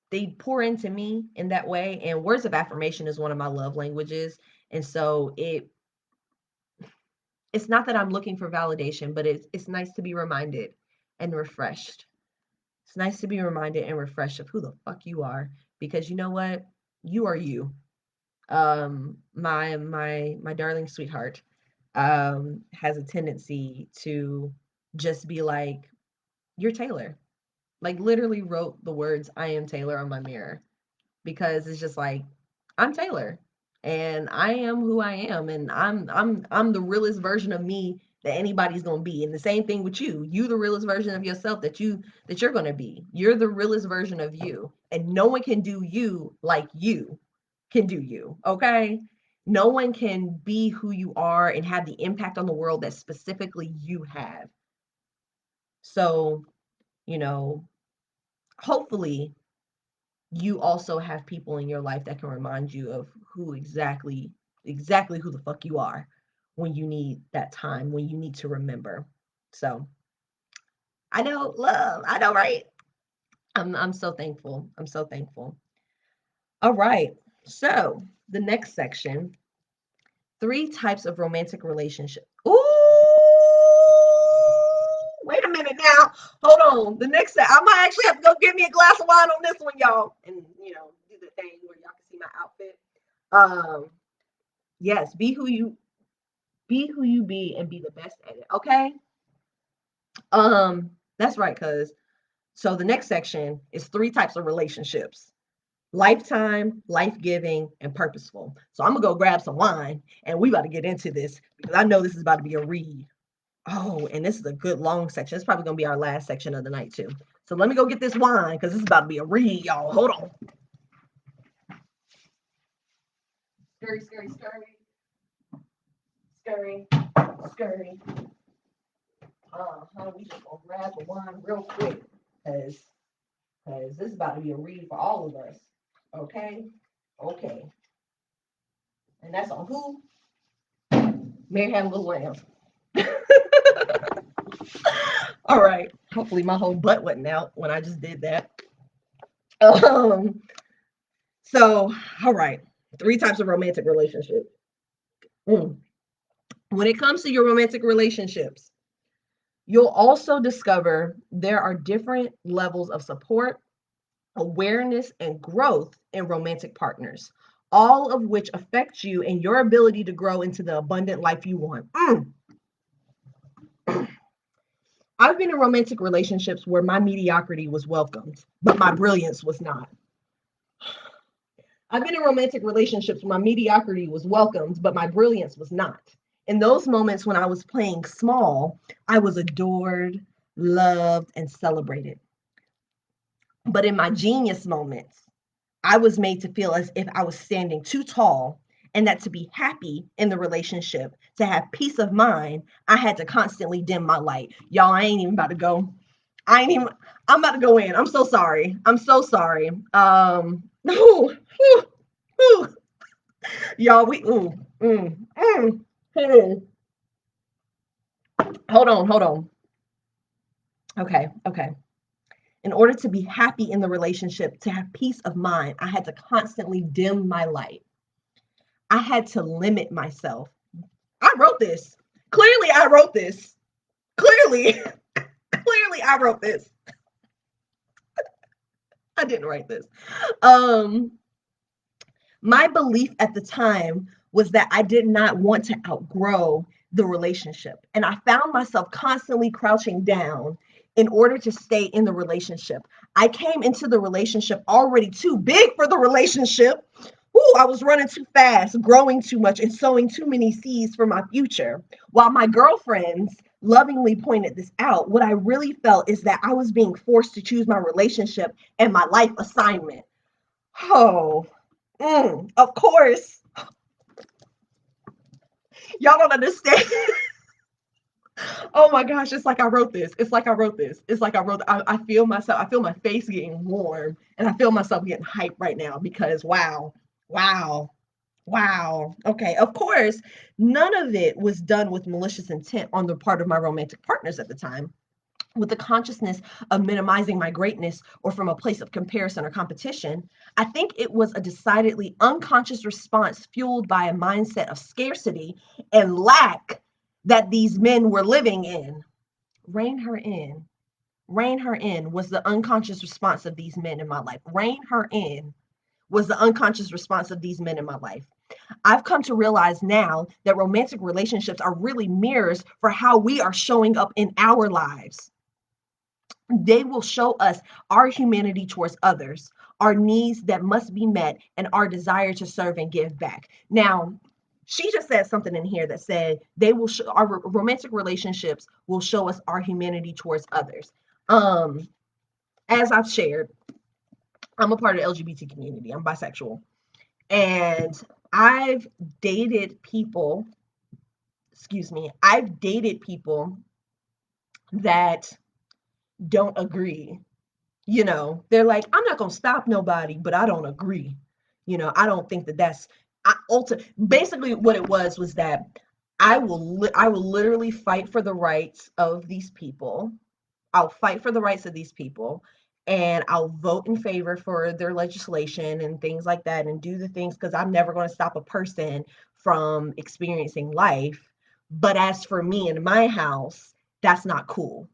they pour into me in that way, and words of affirmation is one of my love languages. And so it's not that I'm looking for validation, but it's nice to be reminded and refreshed. It's nice to be reminded and refreshed of who the fuck you are, because you know what? You are you. My darling sweetheart has a tendency to just be like, you're Taylor. Like, literally wrote the words I am Taylor on my mirror, because it's just like, I'm Taylor and I am who I am, and I'm the realest version of me that anybody's going to be. And the same thing with you. You the realest version of yourself that you're going to be. You're the realest version of you, and no one can do you like you can do you, okay? No one can be who you are and have the impact on the world that specifically you have. So, you know, hopefully you also have people in your life that can remind you of who exactly who the fuck you are when you need that time, when you need to remember. So, I know, love, I know, right? I'm so thankful. I'm so thankful. All right. So, the next section, three types of romantic relationship. Ooh, wait a minute now. Hold on. The next set, I might actually have to go get me a glass of wine on this one, y'all, and do the thing where y'all can see my outfit. Um, yes, be who you be and be the best at it. Okay. That's right, cuz. So the next section is three types of relationships: lifetime, life giving, and purposeful. So I'm gonna go grab some wine and we about to get into this because I know this is about to be a read. Oh, and this is a good long section. It's probably gonna be our last section of the night too. So let me go get this wine because this is about to be a read, y'all. Hold on. Scurry, scurry, scurry, scurry, scurry. We just gonna grab the wine real quick because this is about to be a read for all of us. Okay, okay, and that's on who? Mary Had a Little Lamb. All right. Hopefully my whole butt wasn't out when I just did that. Um, so, all right. 3 types of romantic relationships. Mm. When it comes to your romantic relationships, you'll also discover there are different levels of support, awareness, and growth in romantic partners, all of which affect you and your ability to grow into the abundant life you want. I've been in romantic relationships where my mediocrity was welcomed, but my brilliance was not. I've been in romantic relationships where my mediocrity was welcomed, but my brilliance was not. In those moments when I was playing small, I was adored, loved, and celebrated. But in my genius moments, I was made to feel as if I was standing too tall, and that to be happy in the relationship, to have peace of mind, I had to constantly dim my light. Y'all, I ain't even about to go. I ain't even, I'm about to go in. I'm so sorry. I'm so sorry. Ooh, ooh, ooh. Y'all, hold on. Okay. In order to be happy in the relationship, to have peace of mind, I had to constantly dim my light. I had to limit myself. I wrote this. Clearly, I wrote this. Clearly, clearly, I wrote this. I didn't write this. Um, my belief at the time was that I did not want to outgrow the relationship. And I found myself constantly crouching down in order to stay in the relationship. I came into the relationship already too big for the relationship. Ooh, I was running too fast, growing too much, and sowing too many seeds for my future. While my girlfriends lovingly pointed this out, what I really felt is that I was being forced to choose my relationship and my life assignment. Oh, of course. Y'all don't understand. Oh my gosh, it's like I wrote this. It's like I wrote this. It's like I wrote, I feel myself, I feel my face getting warm and I feel myself getting hyped right now because wow, wow. Okay, of course, none of it was done with malicious intent on the part of my romantic partners at the time, with the consciousness of minimizing my greatness or from a place of comparison or competition. I think it was a decidedly unconscious response fueled by a mindset of scarcity and lack that these men were living in. Rein her in. Rein her in was the unconscious response of these men in my life. Rein her in was the unconscious response of these men in my life. I've come to realize now that romantic relationships are really mirrors for how we are showing up in our lives. They will show us our humanity towards others, our needs that must be met, and our desire to serve and give back. Now, she just said something in here that said they will show our romantic relationships will show us our humanity towards others. Um, as I've shared, I'm a part of the LGBT community. I'm bisexual, and I've dated people. Excuse me. I've dated people that don't agree. They're like, I'm not going to stop nobody, but I don't agree. I don't think that that's basically what it was that I will literally fight for the rights of these people. I'll fight for the rights of these people, and I'll vote in favor for their legislation and things like that and do the things because I'm never going to stop a person from experiencing life. But as for me in my house, that's not cool,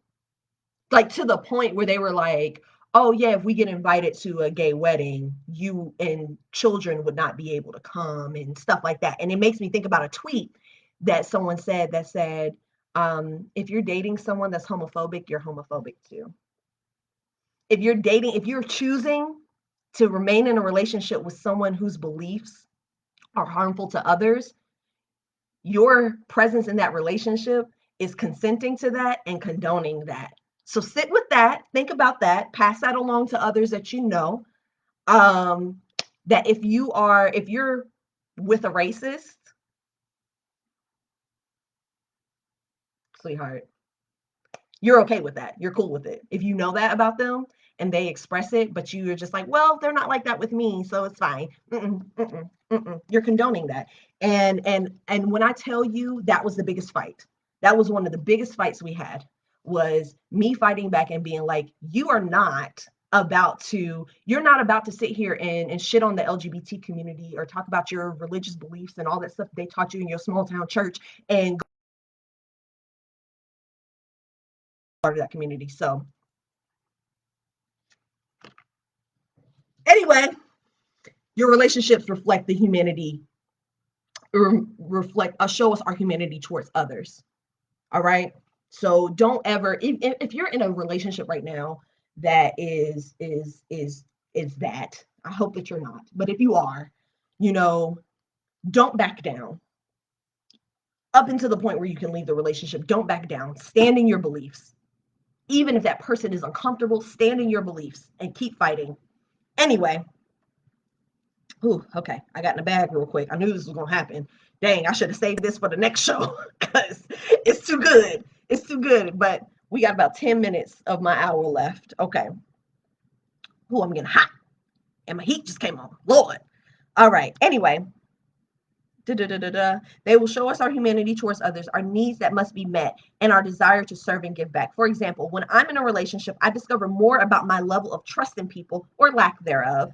like to the point where they were like, oh yeah, if we get invited to a gay wedding, you and children would not be able to come and stuff like that. And it makes me think about a tweet that someone said that said, if you're dating someone that's homophobic, you're homophobic too. If you're choosing to remain in a relationship with someone whose beliefs are harmful to others, your presence in that relationship is consenting to that and condoning that. So sit with that, think about that, pass that along to others that you know. That if you're with a racist, sweetheart, you're okay with that. You're cool with it. If you know that about them and they express it, but you're just like, well, they're not like that with me, so it's fine. You're condoning that. And when I tell you that was the biggest fight, that was one of the biggest fights we had was me fighting back and being like, you're not about to sit here and shit on the LGBT community or talk about your religious beliefs and all that stuff they taught you in your small town church and go part of that community. So anyway, your relationships reflect the humanity, show us our humanity towards others. All right. So don't ever, if you're in a relationship right now that is that, I hope that you're not, but if you are, you know, don't back down up until the point where you can leave the relationship. Don't back down. Stand in your beliefs. Even if that person is uncomfortable, stand in your beliefs and keep fighting. Anyway, okay. I got in the bag real quick. I knew this was going to happen. Dang, I should have saved this for the next show because it's too good. It's too good. But we got about 10 minutes of my hour left. Okay. I'm getting hot. And my heat just came on. Lord. All right. Anyway. They will show us our humanity towards others, our needs that must be met, and our desire to serve and give back. For example, when I'm in a relationship, I discover more about my level of trust in people or lack thereof.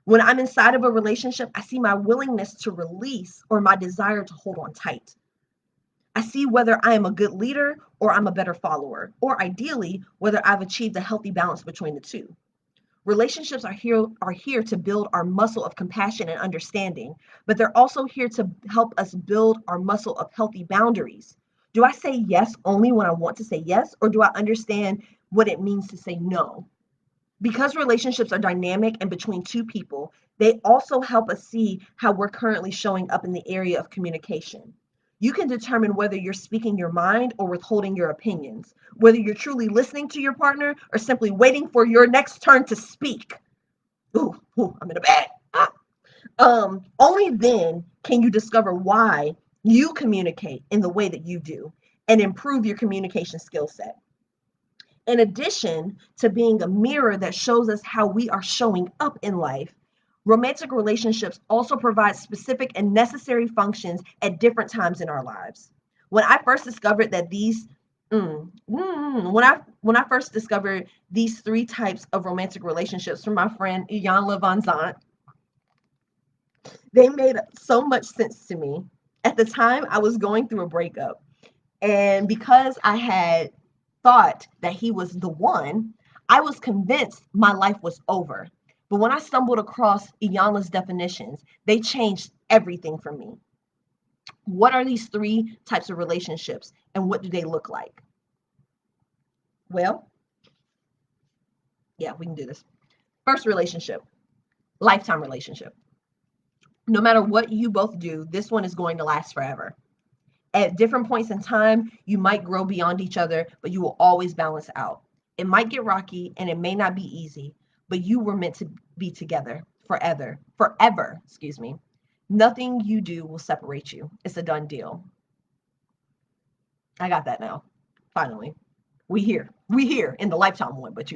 When I'm inside of a relationship, I see my willingness to release or my desire to hold on tight. I see whether I am a good leader or I'm a better follower, or ideally, whether I've achieved a healthy balance between the two. Relationships are here to build our muscle of compassion and understanding, but they're also here to help us build our muscle of healthy boundaries. Do I say yes only when I want to say yes, or do I understand what it means to say no? Because relationships are dynamic and between two people, they also help us see how we're currently showing up in the area of communication. You can determine whether you're speaking your mind or withholding your opinions, whether you're truly listening to your partner or simply waiting for your next turn to speak. I'm in a bag. Only then can you discover why you communicate in the way that you do and improve your communication skill set. In addition to being a mirror that shows us how we are showing up in life, romantic relationships also provide specific and necessary functions at different times in our lives. When I first discovered that when I first discovered these three types of romantic relationships from my friend Iyanla Van Zant, they made so much sense to me. At the time, I was going through a breakup, and because I had thought that he was the one, I was convinced my life was over. But when I stumbled across Iyanla's definitions, they changed everything for me. What are these three types of relationships and what do they look like? Well, yeah, we can do this. First relationship, lifetime relationship. No matter what you both do, this one is going to last forever. At different points in time, you might grow beyond each other, but you will always balance out. It might get rocky and it may not be easy, but you were meant to be together forever, excuse me. Nothing you do will separate you. It's a done deal. I got that now. Finally. We here in the lifetime one, but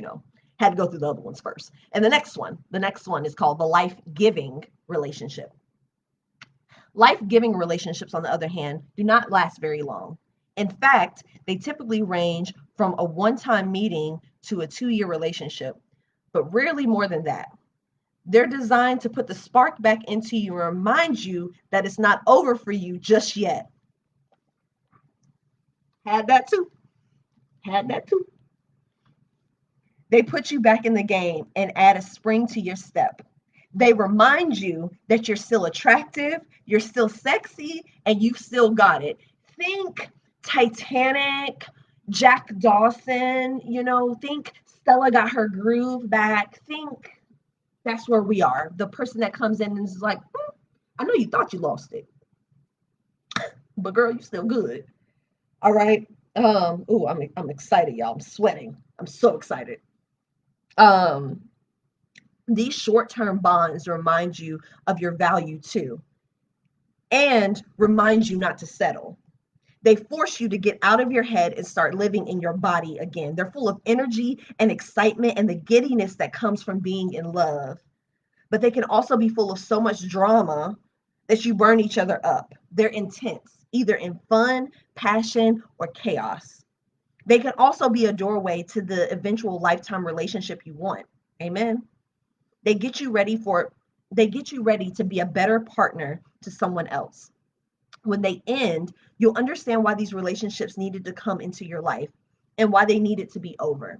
had to go through the other ones first. And the next one is called the life-giving relationship. Life-giving relationships, on the other hand, do not last very long. In fact, they typically range from a one-time meeting to a 2-year relationship, but rarely more than that. They're designed to put the spark back into you and remind you that it's not over for you just yet. Had that too. They put you back in the game and add a spring to your step. They remind you that you're still attractive, you're still sexy, and you've still got it. Think Titanic, Jack Dawson, think Stella got her groove back. Think that's where we are. The person that comes in and is like, I know you thought you lost it, but girl, you still good. All right. I'm excited, y'all. I'm sweating. I'm so excited. These short-term bonds remind you of your value too, and remind you not to settle. They force you to get out of your head and start living in your body again. They're full of energy and excitement and the giddiness that comes from being in love. But they can also be full of so much drama that you burn each other up. They're intense, either in fun, passion, or chaos. They can also be a doorway to the eventual lifetime relationship you want. Amen. They get you ready for they get you ready to be a better partner to someone else. When they end, you'll understand why these relationships needed to come into your life and why they needed to be over.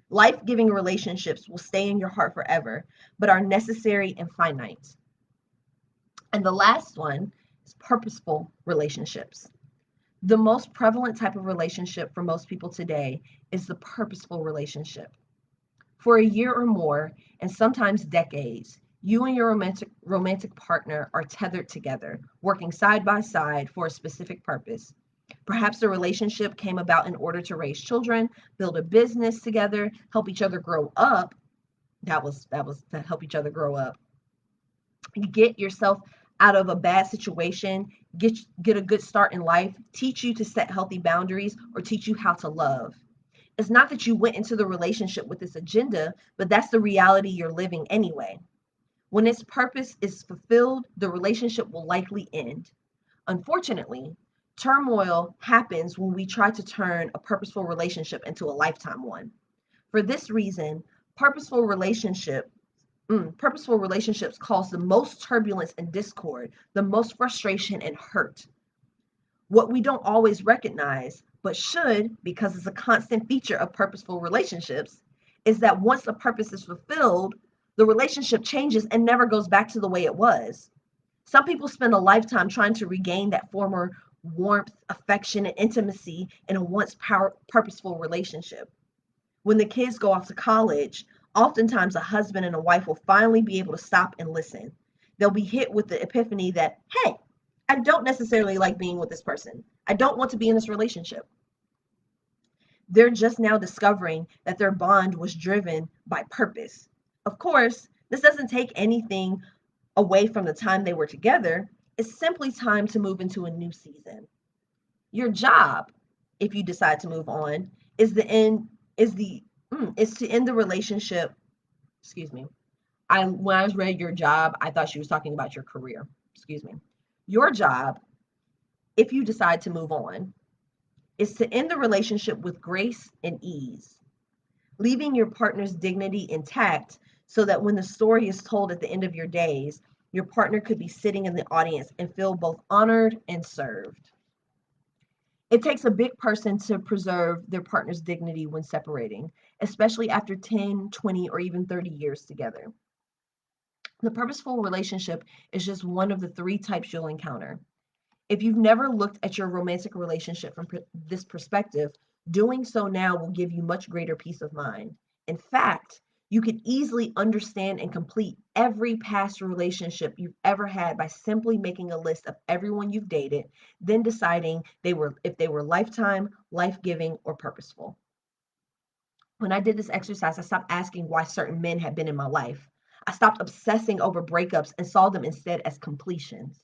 Life-giving relationships will stay in your heart forever, but are necessary and finite. And the last one is purposeful relationships. The most prevalent type of relationship for most people today is the purposeful relationship. For a year or more, and sometimes decades, you and your romantic partner are tethered together, working side by side for a specific purpose. Perhaps the relationship came about in order to raise children, build a business together, help each other grow up. That was to help each other grow up. Get yourself out of a bad situation, get a good start in life, teach you to set healthy boundaries, or teach you how to love. It's not that you went into the relationship with this agenda, but that's the reality you're living anyway. When its purpose is fulfilled, the relationship will likely end. Unfortunately, turmoil happens when we try to turn a purposeful relationship into a lifetime one. For this reason, purposeful relationship purposeful relationships cause the most turbulence and discord, the most frustration and hurt. What we don't always recognize, but should, because it's a constant feature of purposeful relationships, is that once the purpose is fulfilled, the relationship changes and never goes back to the way it was. Some people spend a lifetime trying to regain that former warmth, affection, and intimacy in a once purposeful relationship. When the kids go off to college, oftentimes a husband and a wife will finally be able to stop and listen. They'll be hit with the epiphany that, hey, I don't necessarily like being with this person. I don't want to be in this relationship. They're just now discovering that their bond was driven by purpose. Of course, this doesn't take anything away from the time they were together. It's simply time to move into a new season. Your job, if you decide to move on, is the end is the is to end the relationship. Excuse me. I When I read your job, I thought she was talking about your career. Excuse me. Your job, if you decide to move on, is to end the relationship with grace and ease, leaving your partner's dignity intact so that when the story is told at the end of your days, your partner could be sitting in the audience and feel both honored and served. It takes a big person to preserve their partner's dignity when separating, especially after 10, 20, or even 30 years together. The purposeful relationship is just one of the three types you'll encounter. If you've never looked at your romantic relationship from this perspective, doing so now will give you much greater peace of mind. In fact, you could easily understand and complete every past relationship you've ever had by simply making a list of everyone you've dated, then deciding if they were lifetime, life-giving, or purposeful. When I did this exercise, I stopped asking why certain men had been in my life. I stopped obsessing over breakups and saw them instead as completions.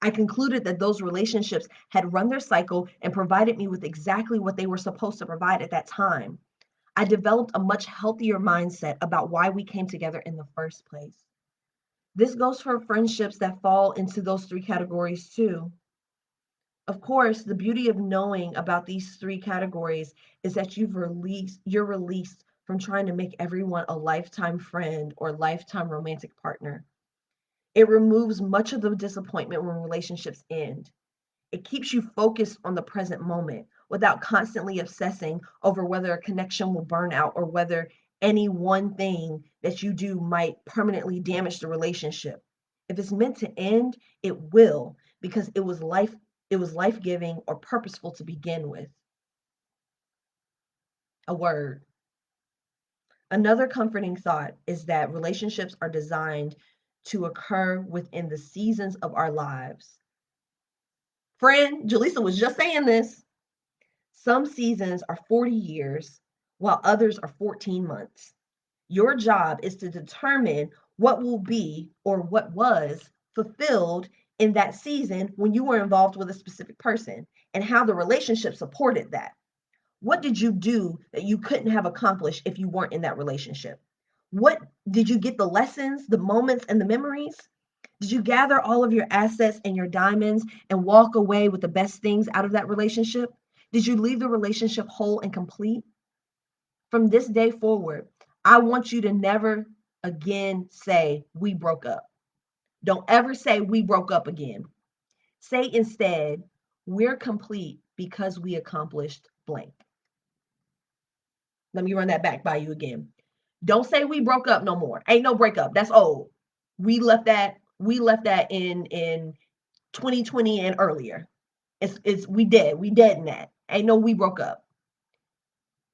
I concluded that those relationships had run their cycle and provided me with exactly what they were supposed to provide at that time. I developed a much healthier mindset about why we came together in the first place. This goes for friendships that fall into those three categories too. Of course, the beauty of knowing about these three categories is that you're released from trying to make everyone a lifetime friend or lifetime romantic partner. It removes much of the disappointment when relationships end. It keeps you focused on the present moment without constantly obsessing over whether a connection will burn out or whether any one thing that you do might permanently damage the relationship. If it's meant to end, it will because it was life-giving or purposeful to begin with. A word. Another comforting thought is that relationships are designed to occur within the seasons of our lives. Friend, Jaleesa was just saying this. Some seasons are 40 years, while others are 14 months. Your job is to determine what will be or what was fulfilled in that season when you were involved with a specific person and how the relationship supported that. What did you do that you couldn't have accomplished if you weren't in that relationship? What did you get the lessons, the moments, and the memories? Did you gather all of your assets and your diamonds and walk away with the best things out of that relationship? Did you leave the relationship whole and complete? From this day forward, I want you to never again say, we broke up. Don't ever say, we broke up again. Say instead, we're complete because we accomplished blank. Let me run that back by you again. Don't say we broke up no more. Ain't no breakup. That's old. We left that in 2020 and earlier. It's we dead. We dead in that. Ain't no we broke up.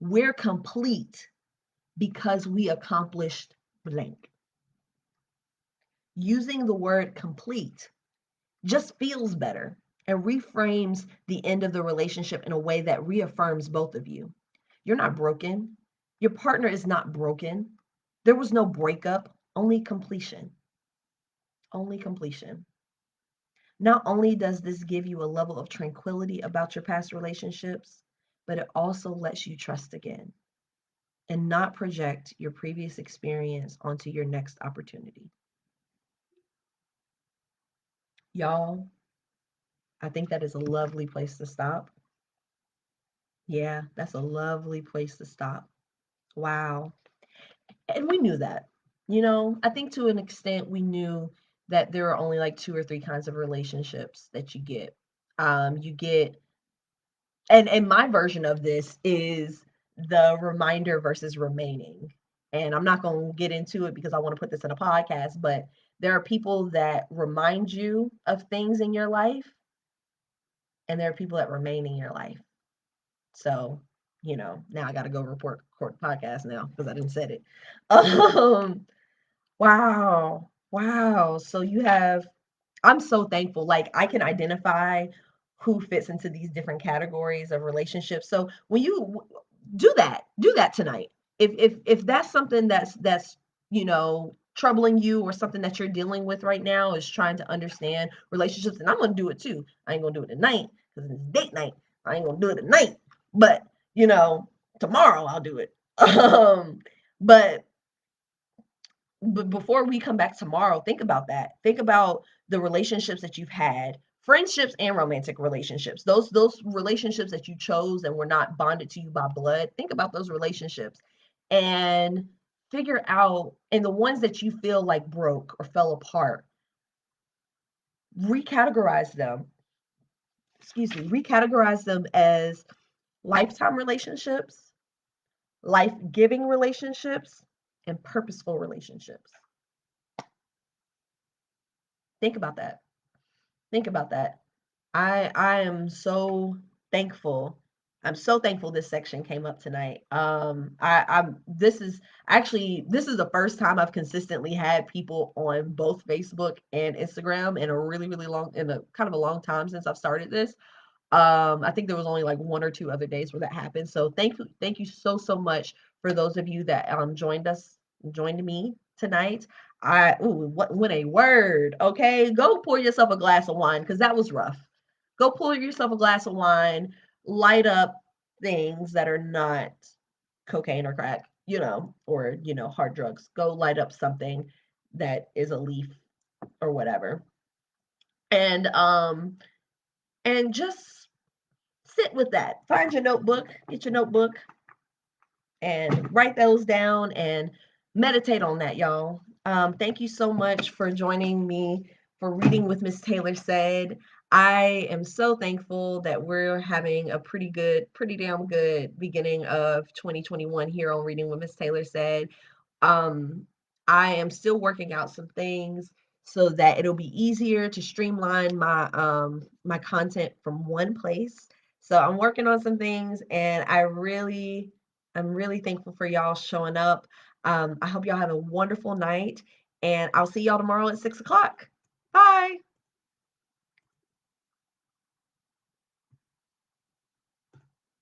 We're complete because we accomplished blank. Using the word complete just feels better and reframes the end of the relationship in a way that reaffirms both of you. You're not broken. Your partner is not broken. There was no breakup, only completion. Only completion. Not only does this give you a level of tranquility about your past relationships, but it also lets you trust again and not project your previous experience onto your next opportunity. Y'all, I think that is a lovely place to stop. Yeah, that's a lovely place to stop. Wow. And we knew that. I think to an extent we knew that there are only like two or three kinds of relationships that you get. You get, and my version of this is the reminder versus remaining. And I'm not going to get into it because I want to put this in a podcast, but there are people that remind you of things in your life, and there are people that remain in your life. So, now I got to go record the podcast now because I didn't said it. Um, wow. Wow. So I'm so thankful. Like I can identify who fits into these different categories of relationships. So when you do that tonight. If that's something that's troubling you, or something that you're dealing with right now, is trying to understand relationships, and I'm gonna do it too. I ain't gonna do it tonight because it's date night. I ain't gonna do it tonight, but tomorrow I'll do it. But before we come back tomorrow, think about that. Think about the relationships that you've had, friendships and romantic relationships. Those relationships that you chose and were not bonded to you by blood. Think about those relationships and figure out, and the ones that you feel like broke or fell apart, recategorize them. Excuse me, recategorize them as lifetime relationships, life-giving relationships, and purposeful relationships. Think about that. Think about that. I am so thankful. I'm so thankful this section came up tonight. I'm this is the first time I've consistently had people on both Facebook and Instagram in a really, really long, in a kind of a long time since I've started this. I think there was only like one or two other days where that happened. So thank you so much for those of you that joined me tonight. What a word. Okay, go pour yourself a glass of wine because that was rough. Go pour yourself a glass of wine, light up things that are not cocaine or crack, or hard drugs. Go light up something that is a leaf or whatever. And just sit with that. Find your notebook, get your notebook, and write those down and meditate on that, y'all. Thank you so much for joining me for Reading with Miss Taylor Said. I am so thankful that we're having a pretty damn good beginning of 2021 here on Reading with Miss Taylor Said. Um, I am still working out some things so that it'll be easier to streamline my content from one place. So I'm working on some things, and I'm really thankful for y'all showing up. I hope y'all have a wonderful night, and I'll see y'all tomorrow at 6 o'clock.